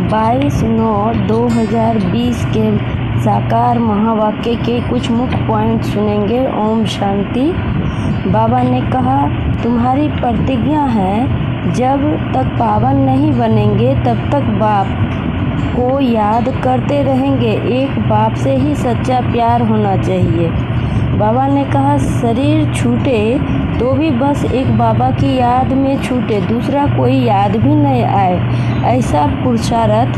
22/9/2020 के साकार महावाक्य के कुछ मुख्य पॉइंट सुनेंगे। ओम शांति। बाबा ने कहा, तुम्हारी प्रतिज्ञा है जब तक पावन नहीं बनेंगे तब तक बाप को याद करते रहेंगे। एक बाप से ही सच्चा प्यार होना चाहिए। बाबा ने कहा, शरीर छूटे तो भी बस एक बाबा की याद में छूटे, दूसरा कोई याद भी नहीं आए, ऐसा पुरुषार्थ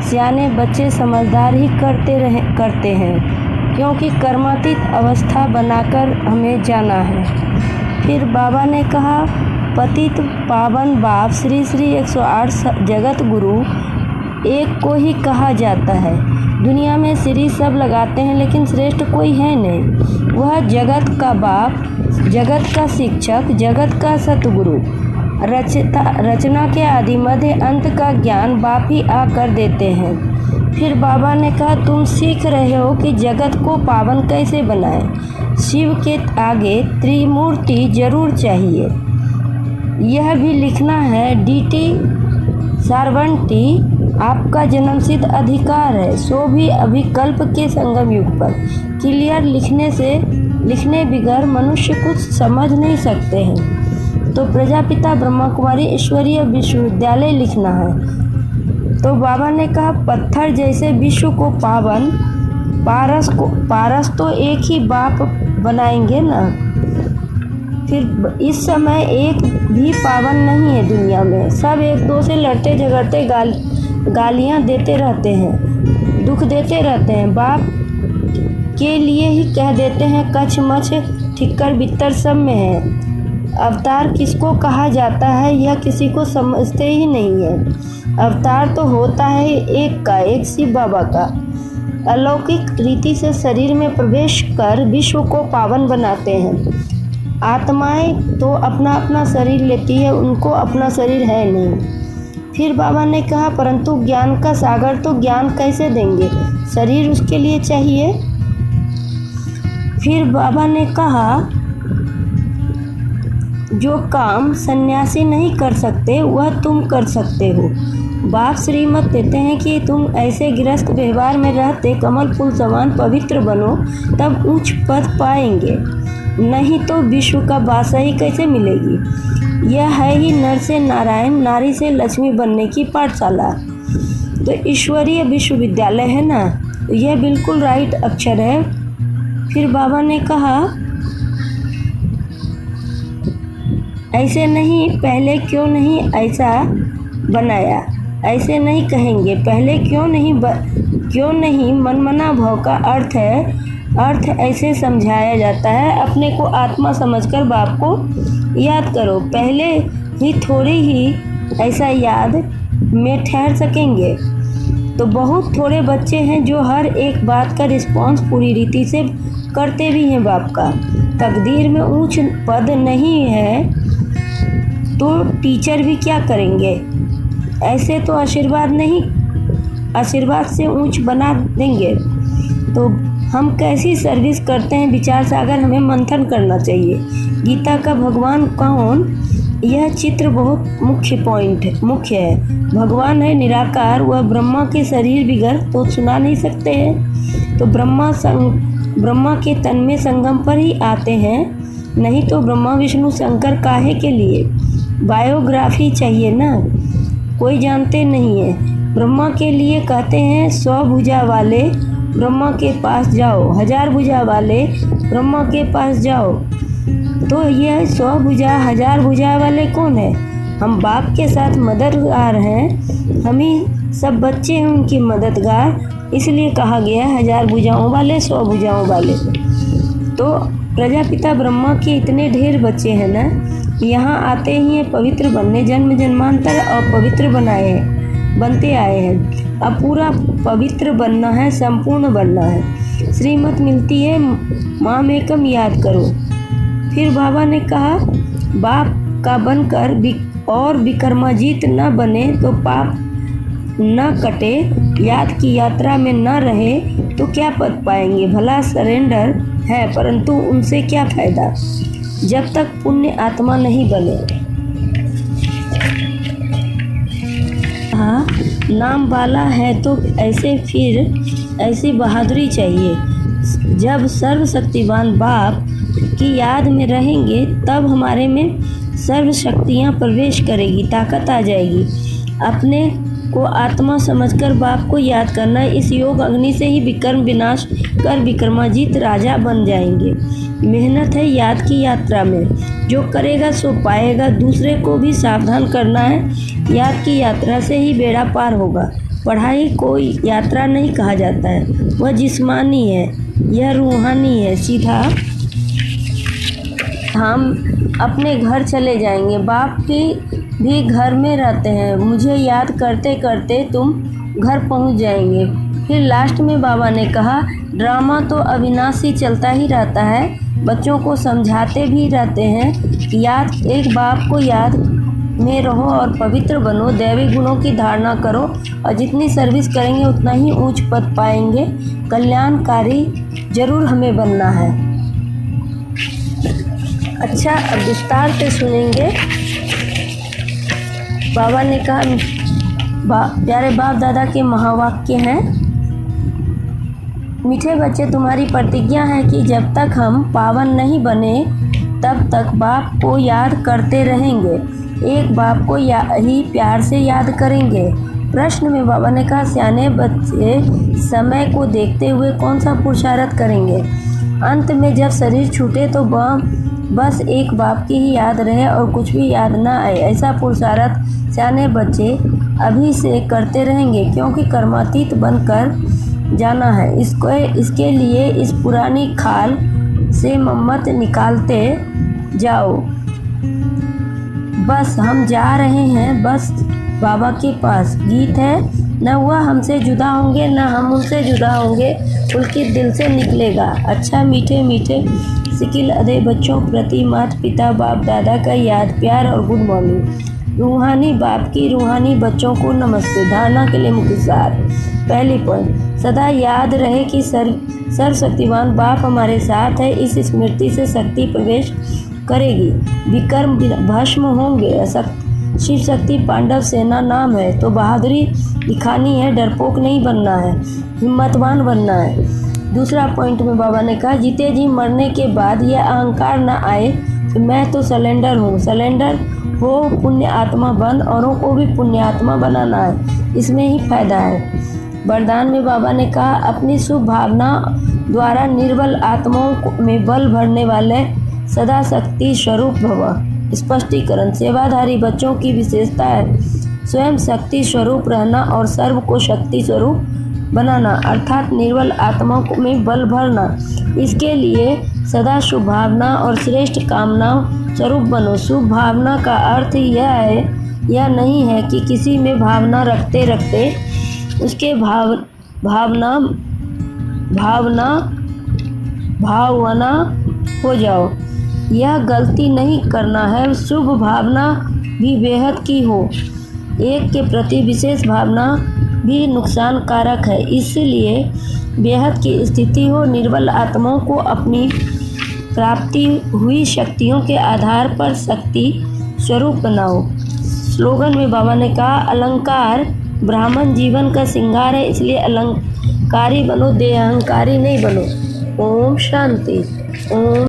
सियाने बच्चे समझदार ही करते हैं, क्योंकि कर्मातीत अवस्था बनाकर हमें जाना है। फिर बाबा ने कहा, पतित पावन बाप श्री श्री 108 जगत गुरु एक को ही कहा जाता है। दुनिया में श्री सब लगाते हैं, लेकिन श्रेष्ठ कोई है नहीं। वह जगत का बाप, जगत का शिक्षक, जगत का सतगुरु, रचना के आदि मध्य अंत का ज्ञान बाप ही आकर देते हैं। फिर बाबा ने कहा, तुम सीख रहे हो कि जगत को पावन कैसे बनाएं। शिव के आगे त्रिमूर्ति जरूर चाहिए, यह भी लिखना है। डीटी सार्वंटी आपका जन्मसिद्ध अधिकार है, सो भी अभिकल्प के संगम युग पर। क्लियर लिखने बिगर मनुष्य कुछ समझ नहीं सकते हैं, तो प्रजापिता ब्रह्मा कुमारी ईश्वरीय विश्वविद्यालय लिखना है। तो बाबा ने कहा, पत्थर जैसे विश्व को पावन, पारस तो एक ही बाप बनाएंगे ना। फिर इस समय एक भी पावन नहीं है दुनिया में, सब एक दो से लड़ते झगड़ते गालियाँ देते रहते हैं, दुख देते रहते हैं। बाप के लिए ही कह देते हैं कछ मछ ठिक्कर बित्तर सब में है। अवतार किसको कहा जाता है यह किसी को समझते ही नहीं है। अवतार तो होता है एक का, एक शिव बाबा का। अलौकिक रीति से शरीर में प्रवेश कर विश्व को पावन बनाते हैं। आत्माएं तो अपना अपना शरीर लेती है, उनको अपना शरीर है नहीं। फिर बाबा ने कहा, परंतु ज्ञान का सागर तो ज्ञान कैसे देंगे, शरीर उसके लिए चाहिए। फिर बाबा ने कहा, जो काम सन्यासी नहीं कर सकते वह तुम कर सकते हो। बाप श्रीमत देते हैं कि तुम ऐसे गृहस्थ व्यवहार में रहते कमल फूल समान पवित्र बनो, तब उच्च पद पाएंगे, नहीं तो विश्व का बादशाही कैसे मिलेगी। यह है ही नर से नारायण, नारी से लक्ष्मी बनने की पाठशाला। तो ईश्वरीय विश्वविद्यालय है ना, तो यह बिल्कुल राइट अक्षर है। फिर बाबा ने कहा, ऐसे नहीं, पहले क्यों नहीं ऐसा बनाया, ऐसे नहीं कहेंगे, पहले क्यों नहीं मनमना भाव का अर्थ ऐसे समझाया जाता है। अपने को आत्मा समझकर बाप को याद करो, पहले ही थोड़ी ही ऐसा याद में ठहर सकेंगे। तो बहुत थोड़े बच्चे हैं जो हर एक बात का रिस्पॉन्स पूरी रीति से करते भी हैं बाप का। तकदीर में ऊंच पद नहीं है तो टीचर भी क्या करेंगे, ऐसे तो आशीर्वाद से ऊंच बना देंगे। तो हम कैसी सर्विस करते हैं, विचार सागर हमें मंथन करना चाहिए। गीता का भगवान कौन, यह चित्र बहुत मुख्य है। भगवान है निराकार, वह ब्रह्मा के शरीर बिगर तो सुना नहीं सकते हैं। तो ब्रह्मा के तन में संगम पर ही आते हैं, नहीं तो ब्रह्मा विष्णु शंकर काहे के लिए। बायोग्राफी चाहिए ना, कोई जानते नहीं है। ब्रह्मा के लिए कहते हैं 100 भुजा वाले ब्रह्मा के पास जाओ, 1000 भुजा वाले ब्रह्मा के पास जाओ। तो यह 100 भुजा 1000 भुजा वाले कौन है? हम बाप के साथ मददगार हैं, हम ही सब बच्चे हैं उनकी मददगार, इसलिए कहा गया 1000 भुजाओं वाले 100 भुजाओं वाले। तो प्रजापिता ब्रह्मा के इतने ढेर बच्चे हैं ना, यहाँ आते ही पवित्र बनने, जन्म जन्मांतर अपवित्र बनते आए हैं। अब पूरा पवित्र बनना है, संपूर्ण बनना है। श्रीमत मिलती है, माम एकम याद करो। फिर बाबा ने कहा, बाप का बनकर और विक्रमाजीत न बने तो पाप न कटे, याद की यात्रा में न रहे तो क्या पद पाएंगे। भला सरेंडर है, परंतु उनसे क्या फायदा जब तक पुण्य आत्मा नहीं बने। हाँ, नाम वाला है तो ऐसी बहादुरी चाहिए। जब सर्वशक्तिवान बाप की याद में रहेंगे तब हमारे में सर्व शक्तियाँ प्रवेश करेगी, ताकत आ जाएगी। अपने को आत्मा समझकर बाप को याद करना, इस योग अग्नि से ही विकर्म विनाश कर विक्रमाजीत राजा बन जाएंगे। मेहनत है याद की यात्रा में, जो करेगा सो पाएगा। दूसरे को भी सावधान करना है, याद की यात्रा से ही बेड़ा पार होगा। पढ़ाई को यात्रा नहीं कहा जाता है, वह जिस्मानी है, यह रूहानी है। सीधा हम अपने घर चले जाएंगे। बाप की भी घर में रहते हैं, मुझे याद करते करते तुम घर पहुंच जाएंगे। फिर लास्ट में बाबा ने कहा, ड्रामा तो अविनाशी चलता ही रहता है, बच्चों को समझाते भी रहते हैं। एक बाप को याद में रहो और पवित्र बनो, दैवी गुणों की धारणा करो और जितनी सर्विस करेंगे उतना ही ऊंच पद पाएंगे। कल्याणकारी जरूर हमें बनना है। अच्छा, अब विस्तार से सुनेंगे। बाबा ने कहा, प्यारे बाप दादा के महावाक्य हैं। मीठे बच्चे, तुम्हारी प्रतिज्ञा है कि जब तक हम पावन नहीं बने तब तक बाप को याद करते रहेंगे, एक बाप को ही प्यार से याद करेंगे। प्रश्न में बाबा ने कहा, सियाने बच्चे समय को देखते हुए कौन सा पुरुषार्थ करेंगे? अंत में जब शरीर छूटे तो बस एक बाप की ही याद रहे और कुछ भी याद ना आए, ऐसा पुरुषार्थ सियाने बच्चे अभी से करते रहेंगे, क्योंकि कर्मातीत बनकर जाना है। इसके लिए इस पुरानी खाल से मम्मत निकालते जाओ। बस हम जा रहे हैं, बस बाबा के पास। गीत है, न वह हमसे जुदा होंगे न हम उनसे जुदा होंगे, पुलकित दिल से निकलेगा। अच्छा, मीठे मीठे सिकिल अदे बच्चों प्रति माता पिता बाप दादा का याद, प्यार और गुड मॉर्निंग। रूहानी बाप की रूहानी बच्चों को नमस्ते। धारणा के लिए मुख्य सार। पहली पॉइंट, सदा याद रहे कि सर्वशक्तिवान बाप हमारे साथ है। इस स्मृति से शक्ति प्रवेश करेगी, विकर्म भस्म होंगे। शिव शक्ति पांडव सेना नाम है तो बहादुरी दिखानी है, डरपोक नहीं बनना है, हिम्मतवान बनना है। दूसरा पॉइंट में बाबा ने कहा, जीते जी मरने के बाद यह अहंकार न आए कि मैं तो सलेंडर हूँ। सलेंडर हो, पुण्य आत्मा बन, औरों को भी पुण्य आत्मा बनाना है, इसमें ही फायदा है। वरदान में बाबा ने कहा, अपनी शुभ भावना द्वारा निर्बल आत्माओं में बल भरने वाले सदा शक्ति स्वरूप भव। स्पष्टीकरण, सेवाधारी बच्चों की विशेषता है स्वयं शक्ति स्वरूप रहना और सर्व को शक्ति स्वरूप बनाना, अर्थात निर्बल आत्माओं में बल भरना। इसके लिए सदा शुभ भावना और श्रेष्ठ कामनाओं स्वरूप बनो। शुभ भावना का अर्थ यह नहीं है कि किसी में भावना रखते रखते उसके भावना हो जाओ, यह गलती नहीं करना है। शुभ भावना भी बेहद की हो, एक के प्रति विशेष भावना भी नुकसान कारक है, इसलिए बेहद की स्थिति हो। निर्बल आत्माओं को अपनी प्राप्ति हुई शक्तियों के आधार पर शक्ति स्वरूप बनाओ। स्लोगन में बाबा ने कहा, अलंकार ब्राह्मण जीवन का श्रृंगार है, इसलिए अलंकारी बनो, देह अहंकारी नहीं बनो। ओम शांति। ओम